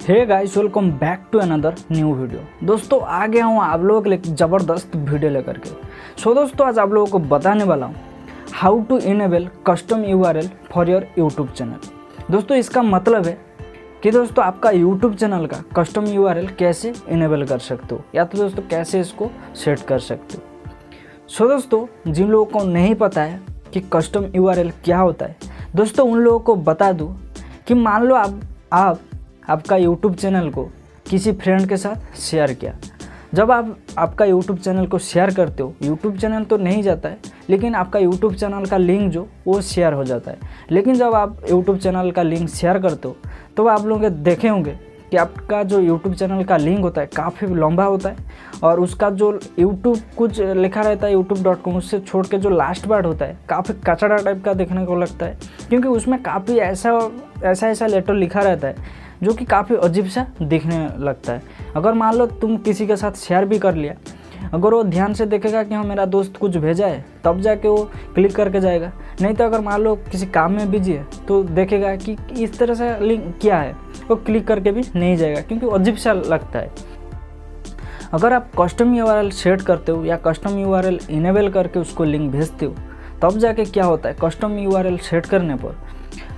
Hey guys, welcome back to another new video. दोस्तों आ गया हूँ आप लोगों के लिए एक ज़बरदस्त वीडियो लेकर के। दोस्तों आज आप लोगों को बताने वाला हूँ how to enable custom URL for your YouTube channel. दोस्तों इसका मतलब है कि दोस्तों आपका यूट्यूब चैनल का कस्टम यूआरएल कैसे इनेबल कर सकते हो, या तो दोस्तों कैसे इसको सेट कर सकते हो। दोस्तों जिन लोगों को नहीं पता है कि कस्टम यूआरएल क्या होता है, दोस्तों उन लोगों को बता दूँ कि मान लो आप आपका यूट्यूब चैनल को किसी फ्रेंड के साथ शेयर किया। जब आप आपका यूट्यूब चैनल को शेयर करते हो, यूट्यूब चैनल तो नहीं जाता है लेकिन आपका यूट्यूब चैनल का लिंक जो वो शेयर हो जाता है। लेकिन जब आप यूट्यूब चैनल का लिंक शेयर करते हो तो आप लोग देखे होंगे कि आपका जो यूट्यूब चैनल का लिंक होता है काफ़ी लंबा होता है, और उसका जो यूट्यूब कुछ लिखा रहता है youtube.com, उससे छोड़ के जो लास्ट वर्ड होता है काफ़ी कचड़ा टाइप का देखने को लगता है, क्योंकि उसमें काफ़ी ऐसा लेटर लिखा रहता है जो कि काफ़ी अजीब सा दिखने लगता है। अगर मान लो तुम किसी के साथ शेयर भी कर लिया, अगर वो ध्यान से देखेगा कि हाँ मेरा दोस्त कुछ भेजा है तब जाके वो क्लिक करके जाएगा, नहीं तो अगर मान लो किसी काम में बिजी है तो देखेगा कि इस तरह से लिंक क्या है, वो क्लिक करके भी नहीं जाएगा क्योंकि अजीब सा लगता है। अगर आप कस्टम यूआरएल सेट करते हो या कस्टम यूआरएल इनेबल करके उसको लिंक भेजते हो, तब जाके क्या होता है, कस्टम यूआरएल सेट करने पर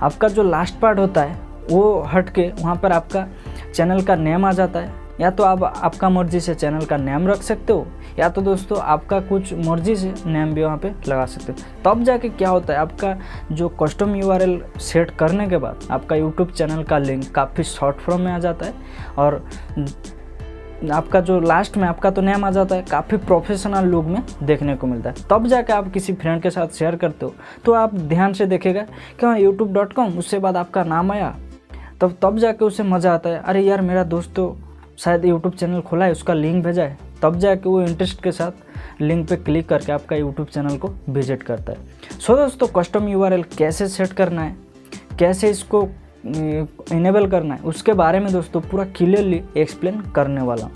आपका जो लास्ट पार्ट होता है वो हट के वहाँ पर आपका चैनल का नेम आ जाता है। या तो आप आपका मर्जी से चैनल का नेम रख सकते हो, या तो दोस्तों आपका कुछ मर्जी से नेम भी वहाँ पे लगा सकते हो। तब जाके क्या होता है, आपका जो कस्टम यूआरएल सेट करने के बाद आपका यूट्यूब चैनल का लिंक काफ़ी शॉर्ट फॉर्म में आ जाता है, और आपका जो लास्ट में आपका तो नेम आ जाता है, काफ़ी प्रोफेशनल लुक में देखने को मिलता है। तब जाके आप किसी फ्रेंड के साथ शेयर करते हो तो आप ध्यान से देखेगा कि हाँ youtube.com, उससे बाद आपका नाम आया, तब जाके उसे मज़ा आता है, अरे यार मेरा दोस्त तो शायद यूट्यूब चैनल खोला है, उसका लिंक भेजा है। तब जाके वो इंटरेस्ट के साथ लिंक पे क्लिक करके आपका यूट्यूब चैनल को विजिट करता है। दोस्तों कस्टम यूआरएल कैसे सेट करना है, कैसे इसको इनेबल करना है, उसके बारे में दोस्तों पूरा क्लियरली एक्सप्लेन करने वाला हूँ।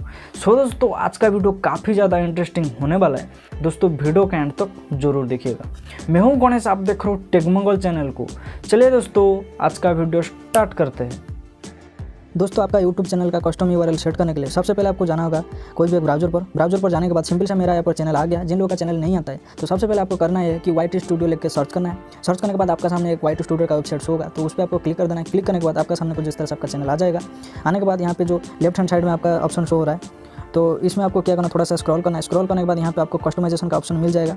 दोस्तों आज का वीडियो काफ़ी ज़्यादा इंटरेस्टिंग होने वाला है। दोस्तों वीडियो के एंड तक जरूर देखिएगा। मैं हूँ गणेश, आप देख रहे हो टेक मंगल चैनल को। चलिए दोस्तों आज का वीडियो स्टार्ट करते हैं। दोस्तों आपका यूट्यूब चैनल का कस्टम यूआरएल सेट करने के लिए सबसे पहले आपको जाना होगा कोई भी एक ब्राउज़र पर जाने के बाद सिंपल सा मेरा यहाँ पर चैनल आ गया। जिन लोगों का चैनल नहीं आता है तो सबसे पहले आपको करना है कि वाइट स्टूडियो लिख के सर्च करना है। सर्च करने के बाद आपका सामने एक वाइट स्टूडियो का वेबसाइट होगा, तो उस पर आपको क्लिक कर देना है। क्लिक करने के बाद आपका सामने कुछ इस तरह से आपका चैनल आ जाएगा। आने के बाद यहाँ पे जो लेफ्ट हैंड साइड में आपका ऑप्शन शो हो रहा है, तो इसमें आपको क्या करना, थोड़ा सा स्क्रॉल करना है। स्क्रॉल करने के बाद यहाँ पे आपको कस्टमाइजेशन का ऑप्शन मिल जाएगा,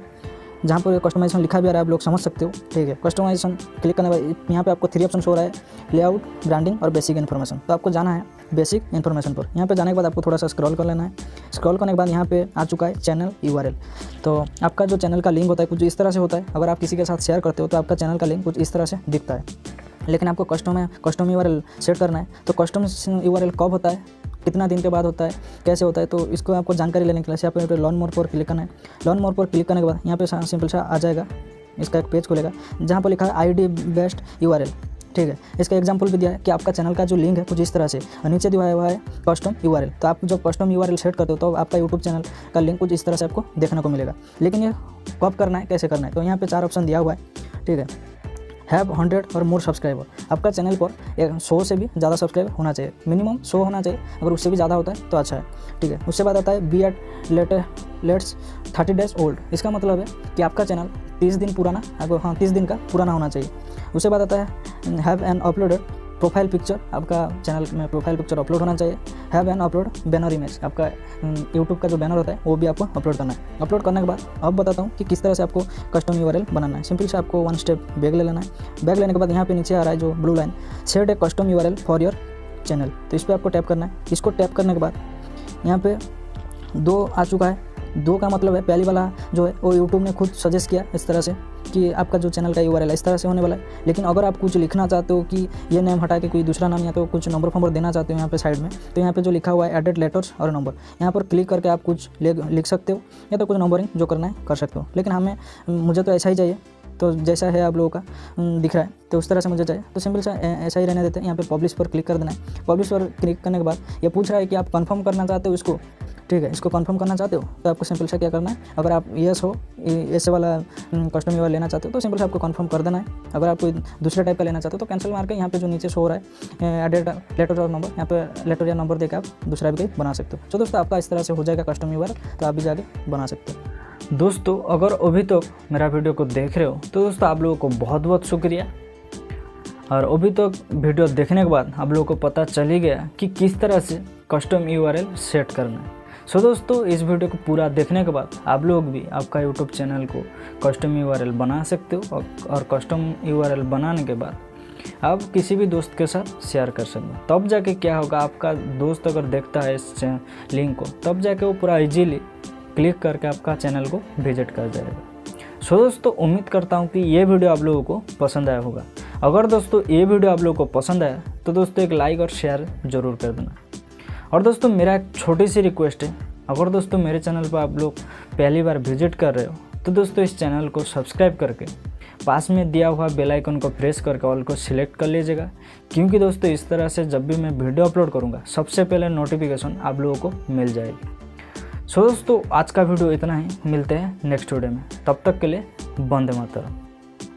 जहाँ पर कस्टमाइजेशन लिखा भी आ रहा है, आप लोग समझ सकते हो। ठीक है, कस्टमाइजेशन क्लिक करने के बाद यहाँ पे आपको 3 ऑप्शन हो रहा है, लेआउट, ब्रांडिंग और बेसिक इन्फॉर्मेशन। तो आपको जाना है बेसिक इन्फॉर्मेशन पर। यहाँ पे जाने के बाद आपको थोड़ा सा स्क्रॉल कर लेना है। स्क्रॉल करने के बाद यहाँ पे आ चुका है चैनल यूआरएल। तो आपका जो चैनल का लिंक होता है कुछ इस तरह से होता है। अगर आप किसी के साथ शेयर करते हो तो आपका चैनल का लिंक कुछ इस तरह से दिखता है। लेकिन आपको कस्टम यूआरएल सेट करना है, तो कस्टम यूआरएल कब होता है, कितना दिन के बाद होता है, कैसे होता है, तो इसको आपको जानकारी लेने के लिए यहाँ पे लर्न मोर पर क्लिक करना है। लर्न मोर पर क्लिक करने के बाद यहाँ पे सिंपल सा आ जाएगा, इसका एक पेज खुलेगा जहाँ पर लिखा है आईडी बेस्ड यूआरएल। ठीक है, इसका एग्जांपल भी दिया है कि आपका चैनल का जो लिंक है कुछ इस तरह से, और नीचे दिया हुआ है कस्टम यूआरएल। तो आप जब कस्टम यूआरएल सेट करते हो तो आपका यूट्यूब चैनल का लिंक कुछ इस तरह से आपको देखने को मिलेगा। लेकिन ये कब करना है, कैसे करना है, तो यहाँ पे 4 ऑप्शन दिया हुआ है। ठीक है, हैव 100 और मोर सब्सक्राइबर। आपका चैनल पर 100 से भी ज़्यादा सब्सक्राइबर होना चाहिए, मिनिमम 100 होना चाहिए। अगर उससे भी ज़्यादा होता है तो अच्छा है। ठीक है, उसके बाद आता है बी एट लेट्स 30 डेज ओल्ड। इसका मतलब है कि आपका चैनल 30 दिन पुराना, हाँ 30 दिन का पुराना होना चाहिए। उसके बाद आता है have an uploaded profile picture. आपका चैनल में प्रोफाइल पिक्चर अपलोड होना चाहिए। Have an upload banner image. आपका यूट्यूब का जो बैनर होता है वो भी आपको अपलोड करना है। अपलोड करने के बाद अब बताता हूँ कि किस तरह से आपको कस्टम यूआरएल बनाना है। सिंपल से आपको 1 स्टेप बैक ले लेना है। बैक लेने के बाद यहाँ पे नीचे आ रहा है जो blue line, set A custom URL for your channel. तो इस पर आपको टैप करना है। इसको टैप करने के बाद यहाँ पे 2 आ चुका है। 2 का मतलब है पहली वाला जो है वो यूट्यूब ने खुद सजेस्ट किया इस तरह से कि आपका जो चैनल का यूआरएल इस तरह से होने वाला है। लेकिन अगर आप कुछ लिखना चाहते हो कि ये नेम हटा के कोई दूसरा नाम, या तो कुछ नंबर देना चाहते हो यहाँ पे साइड में, तो यहाँ पे जो लिखा हुआ है एडेड लेटर्स और नंबर, यहाँ पर क्लिक करके आप कुछ लिख सकते हो, या तो कुछ नंबरिंग जो करना है कर सकते हो। लेकिन मुझे तो ऐसा ही चाहिए, तो जैसा है आप लोगों का दिख रहा है तो उस तरह से मुझे चाहिए, तो सिंपल सा ऐसा ही रहने देते हैं। यहाँ पे पब्लिश पर क्लिक कर देना है। पब्लिश पर क्लिक करने के बाद ये पूछ रहा है कि आप कंफर्म करना चाहते हो इसको। ठीक है, इसको कंफर्म करना चाहते हो तो आपको सिंपल सा क्या करना है, अगर आप यस हो ऐसे वाला कस्टम यूआरएल लेना चाहते हो तो सिंपल से आपको कंफर्म कर देना है। अगर आप कोई दूसरे टाइप का लेना चाहते हो तो कैंसिल मार के यहाँ पे जो नीचे शो हो रहा है एडेड लेटर और नंबर, यहाँ पे लेटर या नंबर देकर आप दूसरा भी बना सकते हो। तो दोस्तों आपका इस तरह से हो जाएगा कस्टम यूआरएल, तो आप भी जाके बना सकते हो। दोस्तों अगर अभी तक मेरा वीडियो को देख रहे हो तो दोस्तों आप लोगों को बहुत बहुत शुक्रिया। और अभी तक वीडियो देखने के बाद आप लोगों को पता चल ही गया कि किस तरह से कस्टम यूआरएल सेट करना है। सो दोस्तों इस वीडियो को पूरा देखने के बाद आप लोग भी आपका यूट्यूब चैनल को कस्टम यूआरएल बना सकते हो और कस्टम यूआरएल बनाने के बाद आप किसी भी दोस्त के साथ शेयर कर सकते हो। तब जाके क्या होगा, आपका दोस्त अगर देखता है इस लिंक को तब जाके वो पूरा इजीली क्लिक करके आपका चैनल को विजिट कर जाएगा। सो दोस्तों उम्मीद करता हूँ कि ये वीडियो आप लोगों को पसंद आया होगा। अगर दोस्तों ये वीडियो आप लोगों को पसंद आया तो दोस्तों एक लाइक और शेयर ज़रूर कर देना। और दोस्तों मेरा एक छोटी सी रिक्वेस्ट है, अगर दोस्तों मेरे चैनल पर आप लोग पहली बार विजिट कर रहे हो तो दोस्तों इस चैनल को सब्सक्राइब करके पास में दिया हुआ बेल आइकन को प्रेस करके ऑल को सिलेक्ट कर लीजिएगा, क्योंकि दोस्तों इस तरह से जब भी मैं वीडियो अपलोड करूँगा सबसे पहले नोटिफिकेशन आप लोगों को मिल जाएगी। सो दोस्तों आज का वीडियो इतना ही, मिलते हैं नेक्स्ट वीडियो में, तब तक के लिए वंदे मातरम।